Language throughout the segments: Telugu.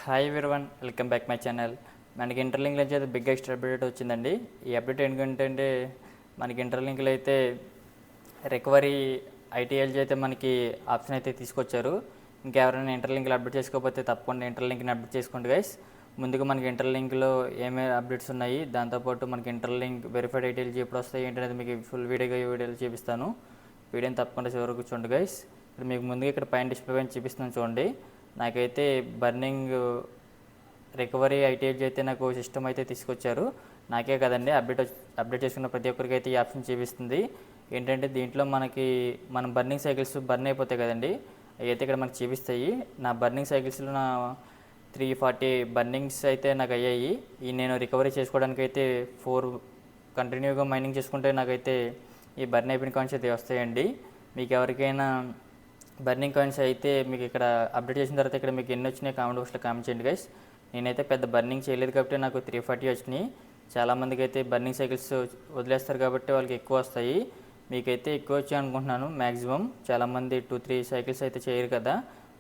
Hi everyone, welcome back my channel. మనకి ఇంటర్లింక్లో అయితే బిగ్ ఎక్స్ట్రా అప్డేట్ వచ్చిందండి. ఈ అప్డేట్ ఏంటంటే మనకి ఇంటర్లింక్లో అయితే రికవరీ ఐటీఎల్జీ అయితే మనకి ఆప్షన్ అయితే తీసుకొచ్చారు. ఇంకెవరైనా ఇంటర్లింక్లో అప్డేట్ చేసుకోకపోతే తప్పకుండా ఇంటర్లింక్ని అప్డేట్ చేసుకోండి గైస్. ముందుగా మనకి ఇంటర్లింక్లో ఏమేమి అప్డేట్స్ ఉన్నాయి, దాంతోపాటు మనకి ఇంటర్లింక్ వెరిఫైడ్ ఐటీఎల్జీ ఎప్పుడు వస్తాయి ఏంటనేది మీకు ఫుల్ వీడియోలు చూపిస్తాను. వీడియోని తప్పకుండా చివరకు చూడండి గైస్. ఇప్పుడు మీకు ముందుగా ఇక్కడ పైన డిస్ప్లే పైన చూపిస్తున్నాను చూడండి. నాకైతే బర్నింగ్ రికవరీ ఐటీఎల్జీ అయితే నాకు సిస్టమ్ అయితే తీసుకొచ్చారు. నాకే కదండి, అప్డేట్ చేసుకున్న ప్రతి ఒక్కరికి అయితే ఈ ఆప్షన్ చూపిస్తుంది. ఏంటంటే దీంట్లో మన బర్నింగ్ సైకిల్స్ బర్న్ అయిపోతాయి కదండి, అవి అయితే ఇక్కడ మనకి చూపిస్తాయి. నా బర్నింగ్ సైకిల్స్లో నా 340 బర్నింగ్స్ అయితే నాకు అయ్యాయి. ఈ నేను రికవరీ చేసుకోవడానికి అయితే 4 కంటిన్యూగా మైనింగ్ చేసుకుంటే నాకైతే ఈ బర్న్ అయిపోయిన కాయిన్స్ అయితే వస్తాయండి. మీకు ఎవరికైనా బర్నింగ్ కాయిన్స్ అయితే మీకు ఇక్కడ అప్డేట్ చేసిన తర్వాత ఇక్కడ మీకు ఎన్ని వచ్చినాయి కామెంట్ బాక్స్లో కామెంట్ చేయండి గైస్. నేనైతే పెద్ద బర్నింగ్ చేయలేదు కాబట్టి నాకు 340 వచ్చినాయి. చాలామందికి అయితే బర్నింగ్ సైకిల్స్ వదిలేస్తారు కాబట్టి వాళ్ళకి ఎక్కువ వస్తాయి. మీకైతే ఎక్కువ వచ్చాయి అనుకుంటున్నాను. మ్యాక్సిమం చాలామంది 2-3 సైకిల్స్ అయితే చేయరు కదా,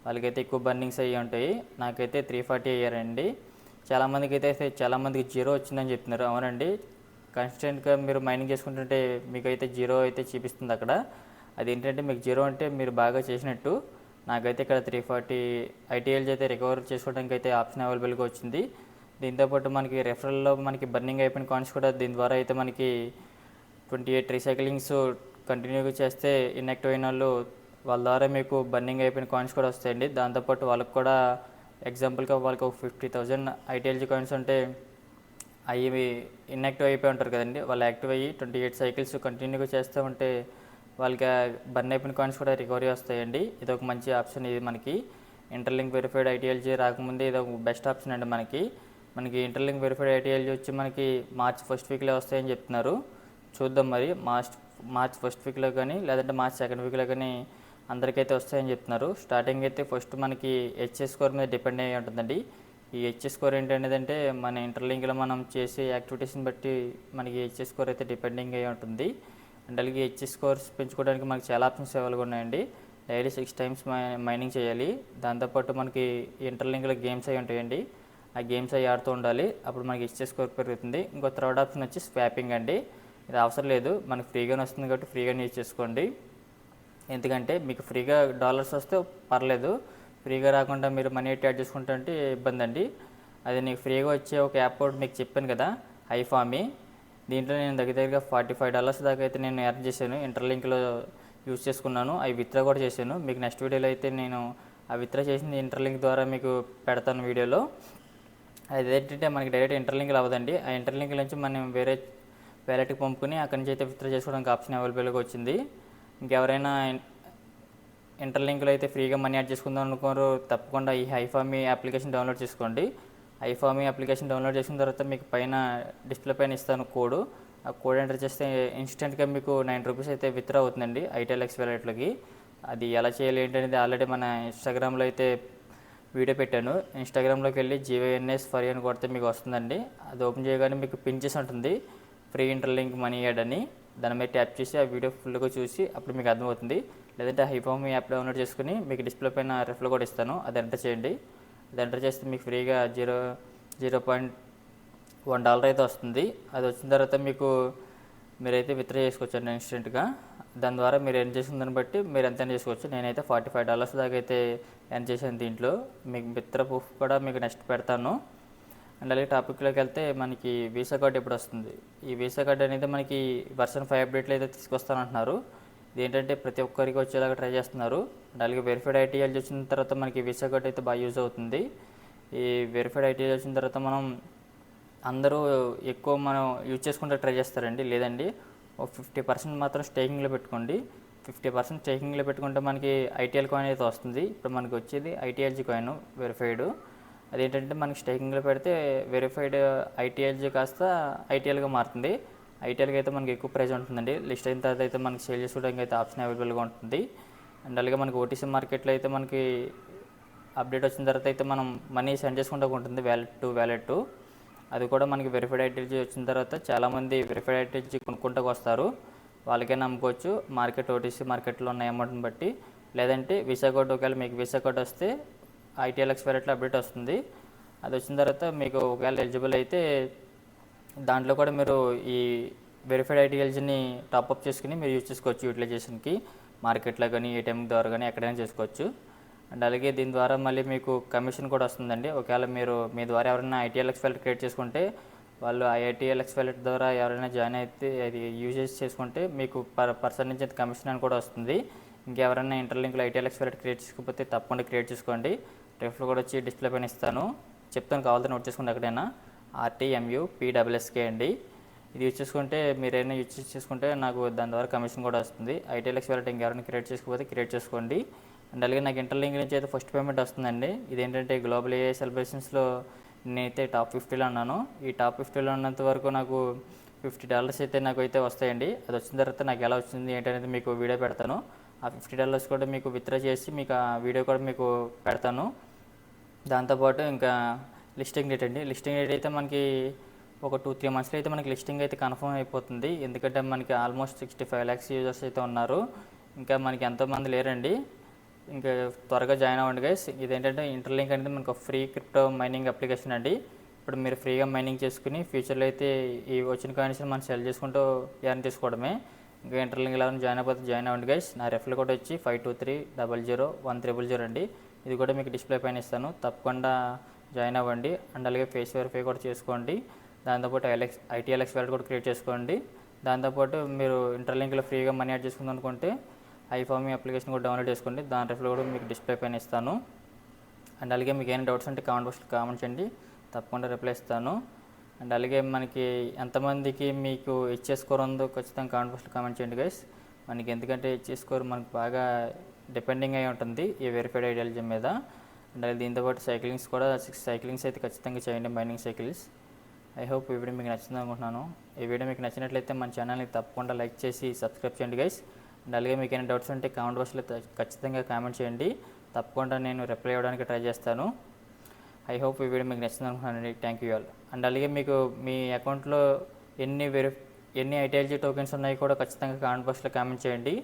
వాళ్ళకైతే ఎక్కువ బర్నింగ్స్ అయ్యి ఉంటాయి. నాకైతే 340 అయ్యారండి. చాలామందికి 0 వచ్చిందని చెప్తున్నారు. అవునండి, కన్స్టెంట్గా మీరు మైనింగ్ చేసుకుంటుంటే మీకైతే 0 అయితే చూపిస్తుంది అక్కడ. అదేంటంటే మీకు 0 అంటే మీరు బాగా చేసినట్టు. నాకైతే ఇక్కడ 340 ఐటీఎల్జీ అయితే రికవర్ చేసుకోవడానికి అయితే ఆప్షన్ అవైలబుల్గా వచ్చింది. దీంతోపాటు మనకి రెఫరల్లో మనకి బర్నింగ్ అయిపోయిన కాయిన్స్ కూడా దీని ద్వారా అయితే మనకి 28 రీసైక్లింగ్స్ కంటిన్యూగా చేస్తే ఇన్యాక్టివ్ అయిన వాళ్ళ ద్వారా మీకు బర్నింగ్ అయిపోయిన కాయిన్స్ కూడా వస్తాయండి. దాంతోపాటు వాళ్ళకి కూడా ఎగ్జాంపుల్గా వాళ్ళకి ఒక 50,000 ఐటీఎల్జీ కాయిన్స్ ఉంటే అవి ఇన్యాక్టివ్ అయిపోయి ఉంటారు కదండి, వాళ్ళు యాక్టివ్ అయ్యి 28 సైకిల్స్ కంటిన్యూగా చేస్తూ ఉంటే వాళ్ళకి బర్న్ అయిపోయిన కాయిన్స్ కూడా రికవరీ వస్తాయండి. ఇది ఒక మంచి ఆప్షన్. ఇది మనకి ఇంటర్లింక్ వెరిఫైడ్ ఐటీఎల్జీ రాకముందే ఇది ఒక బెస్ట్ ఆప్షన్ అండి. మనకి ఇంటర్లింక్ వెరిఫైడ్ ఐటీఎల్జీ వచ్చి మనకి మార్చ్ 1st వీక్లో వస్తాయని చెప్తున్నారు. చూద్దాం మరి మార్చ్ 1st వీక్లో కానీ లేదంటే మార్చ్ 2nd వీక్లో కానీ అందరికైతే వస్తాయని చెప్తున్నారు. స్టార్టింగ్ అయితే ఫస్ట్ మనకి హెచ్ఎస్ స్కోర్ మీద డిపెండ్ అయ్యి ఉంటుందండి. ఈ హెచ్ఎస్ స్కోర్ ఏంటనేదంటే మన ఇంటర్లింక్లో మనం చేసే యాక్టివిటీస్ని బట్టి మనకి హెచ్ఎస్ స్కోర్ అయితే డిపెండింగ్ అయ్యి ఉంటుంది. అండ్ అలాగే హెచ్ఎస్ స్కోర్స్ పెంచుకోవడానికి మనకి చాలా ఆప్షన్స్ అవైలబుల్గా ఉన్నాయండి. డైలీ 6 టైమ్స్ మైనింగ్ చేయాలి. దాంతోపాటు మనకి ఇంటర్లింక్లో గేమ్స్ అవి ఉంటాయండి, ఆ గేమ్స్ అవి ఆడుతూ ఉండాలి. అప్పుడు మనకి హెచ్ఎస్ స్కోర్ పెరుగుతుంది. ఇంకో థర్డ్ ఆప్షన్ వచ్చి స్వాపింగ్ అండి. ఇది అవసరం లేదు, మనకి ఫ్రీగానే వస్తుంది కాబట్టి ఫ్రీగానే యూజ్ చేసుకోండి. ఎందుకంటే మీకు ఫ్రీగా డాలర్స్ వస్తే పర్లేదు, ఫ్రీగా రాకుండా మీరు మనీ యాడ్ చేసుకుంటే ఇబ్బంది అండి. అది నీకు ఫ్రీగా వచ్చే ఒక యాప్ ఒకటి మీకు చెప్పాను కదా, హైఫామీ. దీంట్లో నేను దగ్గరగా $45 దాకా అయితే నేను ఎర్న్ చేశాను. ఇంటర్లింక్లో యూజ్ చేసుకున్నాను, అవి విత్డ్రా కూడా చేశాను. మీకు నెక్స్ట్ వీడియోలో అయితే నేను ఆ విత్డ్రా చేసింది ఇంటర్లింక్ ద్వారా మీకు పెడతాను వీడియోలో. అది ఏంటంటే మనకి డైరెక్ట్ ఇంటర్లింక్లు అవ్వదండి. ఆ ఇంటర్లింక్ నుంచి మనం వేరే వ్యాలెట్కి పంపుకుని అక్కడి నుంచి అయితే విత్డ్రా చేసుకోవడానికి ఆప్షన్ అవైలబుల్గా వచ్చింది. ఇంకెవరైనా ఇంటర్లింక్లో అయితే ఫ్రీగా మనీ యాడ్ చేసుకుందాం అనుకోరు, తప్పకుండా ఈ హైఫామీ అప్లికేషన్ డౌన్లోడ్ చేసుకోండి. హైఫామీ అప్లికేషన్ డౌన్లోడ్ చేసిన తర్వాత మీకు పైన డిస్ప్లే పైన ఇస్తాను కోడ్. ఆ కోడ్ ఎంటర్ చేస్తే ఇన్స్టెంట్గా మీకు ₹9 అయితే విత్డ్రా అవుతుందండి ఐటీఎల్ఎక్స్ వ్యాలెట్లోకి. అది ఎలా చేయాలి ఏంటనేది ఆల్రెడీ మన ఇన్స్టాగ్రామ్లో అయితే వీడియో పెట్టాను. ఇన్స్టాగ్రామ్లోకి వెళ్ళి GYNS ఫర్ అని కొడితే మీకు వస్తుందండి. అది ఓపెన్ చేయగానే మీకు పిన్ చేసి ఉంటుంది ఫ్రీ ఇంటర్లింక్ మనీ యాడ్ అని. దాని మీద ట్యాప్ చేసి ఆ వీడియో ఫుల్గా చూసి అప్పుడు మీకు అర్థమవుతుంది. లేదంటే హైఫామీ యాప్ డౌన్లోడ్ చేసుకుని మీకు డిస్ప్లే పైన రెఫర్ కూడా ఇస్తాను, అది ఎంటర్ చేయండి. అది ఎంటర్ చేస్తే మీకు ఫ్రీగా $0.1 అయితే వస్తుంది. అది వచ్చిన తర్వాత మీరైతే విత్డ్రా చేసుకోవచ్చు అండి ఇన్స్టెంట్గా. దాని ద్వారా మీరు ఎర్న్ చేసిన దాన్ని బట్టి మీరు ఎంత చేసుకోవచ్చు. నేనైతే $45 దాకా అయితే ఎర్న్ చేశాను దీంట్లో. మీకు విత్డ్రా ప్రూఫ్ కూడా మీకు నెక్స్ట్ పెడతాను. అండ్ అలాగే టాపిక్లోకి వెళ్తే మనకి వీసా కార్డ్ ఎప్పుడు వస్తుంది. ఈ వీసా కార్డ్ అనేది మనకి వర్షన్ 5 అప్డేట్లో అయితే తీసుకొస్తానంటున్నారు. ఇదేంటంటే ప్రతి ఒక్కరికి వచ్చేలాగా ట్రై చేస్తున్నారు. అండ్ అలాగే వెరిఫైడ్ ఐటీఎల్జీ వచ్చిన తర్వాత మనకి వీసా కార్డ్ అయితే బాగా యూజ్ అవుతుంది. ఈ వెరిఫైడ్ ఐటీఎల్జీ వచ్చిన తర్వాత అందరూ ఎక్కువ మనం యూజ్ చేసుకుంటే ట్రై చేస్తారండి. లేదండి, ఒక 50% మాత్రం స్టేకింగ్లో పెట్టుకోండి. 50% స్టేకింగ్లో పెట్టుకుంటే మనకి ఐటీఎల్ కాయిన్ అయితే వస్తుంది. ఇప్పుడు మనకి వచ్చేది ఐటీఎల్జీ కాయిన్ వెరిఫైడ్. అదేంటంటే మనకి స్టేకింగ్లో పెడితే వెరిఫైడ్ ఐటీఎల్జీ కాస్త ఐటీఎల్గా మారుతుంది. ఐటీఎల్కి అయితే మనకి ఎక్కువ ప్రైస్ ఉంటుందండి. లిస్ట్ అయిన తర్వాత అయితే మనకి సేల్ చేసుకోవడానికి అయితే ఆప్షన్ అవైలబుల్గా ఉంటుంది. అండ్ అలాగే మనకి ఓటీసీ మార్కెట్లో అయితే మనకి అప్డేట్ వచ్చిన తర్వాత అయితే మనం మనీ సెండ్ చేసుకుంటూ ఉంటుంది వ్యాలెట్. అది కూడా మనకి వెరిఫైడ్ ఐటీఎల్జీ వచ్చిన తర్వాత చాలామంది వెరిఫైడ్ ఐటీఎల్జీ కొనుక్కుంటూ వస్తారు. వాళ్ళకే నమ్ముకోవచ్చు ఓటీసీ మార్కెట్లో ఉన్న అమౌంట్ని బట్టి. లేదంటే వీసా కోడ్, ఒకవేళ మీకు వీసా కోడ్ వస్తే ఐటీఎల్ఎక్స్ వ్యాలెట్లో అప్డేట్ వస్తుంది. అది వచ్చిన తర్వాత మీకు ఒకవేళ ఎలిజిబుల్ అయితే దాంట్లో కూడా మీరు ఈ వెరిఫైడ్ ఐటీఎల్జీని టాప్అప్ చేసుకుని మీరు యూజ్ చేసుకోవచ్చు యూటిలైజేషన్కి, మార్కెట్లో కానీ ఏటీఎం ద్వారా కానీ ఎక్కడైనా చేసుకోవచ్చు. అండ్ అలాగే దీని ద్వారా మళ్ళీ మీకు కమిషన్ కూడా వస్తుందండి. ఒకవేళ మీరు మీ ద్వారా ఎవరైనా ఐటీఎల్ఎక్స్ వ్యాలెట్ క్రియేట్ చేసుకుంటే వాళ్ళు ఆ ఐటీఎల్ఎక్స్ వ్యాలెట్ ద్వారా ఎవరైనా జాయిన్ అయితే అది యూజెస్ చేసుకుంటే మీకు పర్సన్ నుంచి కమిషన్ అని కూడా వస్తుంది. ఇంకెవరైనా ఇంటర్లింక్లో ఐటీఎల్ఎక్స్ వ్యాలెట్ క్రియేట్ చేసుకోకపోతే తప్పకుండా క్రియేట్ చేసుకోండి. రెఫ్లో కూడా వచ్చి డిస్ప్లే పైన ఇస్తాను, చెప్తాను, కావాలంటే నోట్ చేసుకోండి ఎక్కడైనా. RTMUPSSK అండి. ఇది యూజ్ చేసుకుంటే మీరైనా యూజ్ చేసుకుంటే నాకు దాని ద్వారా కమిషన్ కూడా వస్తుంది. ఐటీఎల్ఎక్స్ వ్యాలెట్ ఇంకెవరైనా క్రియేట్ చేసుకోకపోతే క్రియేట్ చేసుకోండి. అండ్ అలాగే నాకు ఇంటర్లింక్ నుంచి అయితే ఫస్ట్ పేమెంట్ వస్తుందండి. ఇదేంటంటే గ్లోబల్ AI సెలబ్రేషన్స్లో నేనైతే టాప్ 50లో ఉన్నాను. ఈ టాప్ 50లో ఉన్నంత వరకు నాకు $50 అయితే నాకు అయితే వస్తాయండి. అది వచ్చిన తర్వాత నాకు ఎలా వచ్చింది ఏంటనేది మీకు వీడియో పెడతాను. ఆ $50 కూడా మీకు విత్డ్రా చేసి మీకు ఆ వీడియో కూడా మీకు పెడతాను. దాంతోపాటు ఇంకా లిస్టింగ్ డేట్ అండి. లిస్టింగ్ డేట్ అయితే మనకి ఒక 2-3 మంత్స్లో అయితే మనకి లిస్టింగ్ అయితే కన్ఫర్మ్ అయిపోతుంది. ఎందుకంటే మనకి ఆల్మోస్ట్ 65 lakhs యూజర్స్ అయితే ఉన్నారు. ఇంకా మనకి ఎంతోమంది లేరండి. ఇంకా త్వరగా జాయిన్ అవ్వండి గైస్. ఇదేంటంటే ఇంటర్లింక్ అనేది మనకు ఫ్రీ క్రిప్టో మైనింగ్ అప్లికేషన్ అండి. ఇప్పుడు మీరు ఫ్రీగా మైనింగ్ చేసుకుని ఫ్యూచర్లో అయితే ఈ వచ్చిన కాయిన్స్ మనం సెల్ చేసుకుంటూ ఎర్న్ చేసుకోవడమే. ఇంకా ఇంటర్లింక్ ఎవరైనా జాయిన్ అయిపోతే జాయిన్ అవ్వండి గైస్. నా రెఫర్ కోడ్ వచ్చి 52300100 అండి. ఇది కూడా మీకు డిస్ప్లే పైన ఇస్తాను, తప్పకుండా జాయిన్ అవ్వండి. అండ్ అలాగే ఫేస్ వెరిఫై కూడా చేసుకోండి. దాంతోపాటు ఐటీఎల్ఎక్స్ వ్యాలెట్ కూడా క్రియేట్ చేసుకోండి. దాంతోపాటు మీరు ఇంటర్లింక్లో ఫ్రీగా మనీ యాడ్ చేసుకుందాం అనుకుంటే ఐఫామీ అప్లికేషన్ కూడా డౌన్లోడ్ చేసుకోండి. దాని రెఫర్ కూడా మీకు డిస్ప్లే పైన ఇస్తాను. అండ్ అలాగే మీకు ఏమైనా డౌట్స్ ఉంటే కామెంట్ బాక్స్లో కామెంట్ చేయండి, తప్పకుండా రిప్లై ఇస్తాను. అండ్ అలాగే మనకి ఎంతమందికి మీకు హెచ్ఎస్ స్కోర్ ఉందో ఖచ్చితంగా కామెంట్ బాక్స్లో కామెంట్ చేయండి గైస్. మనకి ఎందుకంటే హెచ్ఎస్ స్కోర్ మనకు బాగా డిపెండింగ్ అయి ఉంటుంది ఈ వెరిఫైడ్ ఐడియాలజీ మీద. అండ్ అలాగే దీంతోపాటు సైక్లింగ్స్ కూడా 6 సైక్లింగ్స్ అయితే ఖచ్చితంగా చేయండి, మైనింగ్ సైకిల్స్. ఐ హోప్ ఈ వీడియో మీకు నచ్చింది అనుకుంటున్నాను. ఈ వీడియో మీకు నచ్చినట్లయితే మన ఛానల్ని తప్పకుండా లైక్ చేసి సబ్స్క్రైబ్ చేయండి గైస్. అండ్ అలాగే మీకు ఏమైనా డౌట్స్ ఉంటే కామెంట్ బాక్స్లో ఖచ్చితంగా కామెంట్ చేయండి, తప్పకుండా నేను రిప్లై ఇవ్వడానికి ట్రై చేస్తాను. ఐ హోప్ ఈ వీడియో మీకు నచ్చింది అనుకుంటున్నానండి. Thank you all. అండ్ అలాగే మీకు మీ అకౌంట్లో ఎన్ని ఐటీఎల్జీ టోకెన్స్ ఉన్నాయి కూడా ఖచ్చితంగా కామెంట్ బాక్స్లో కామెంట్ చేయండి.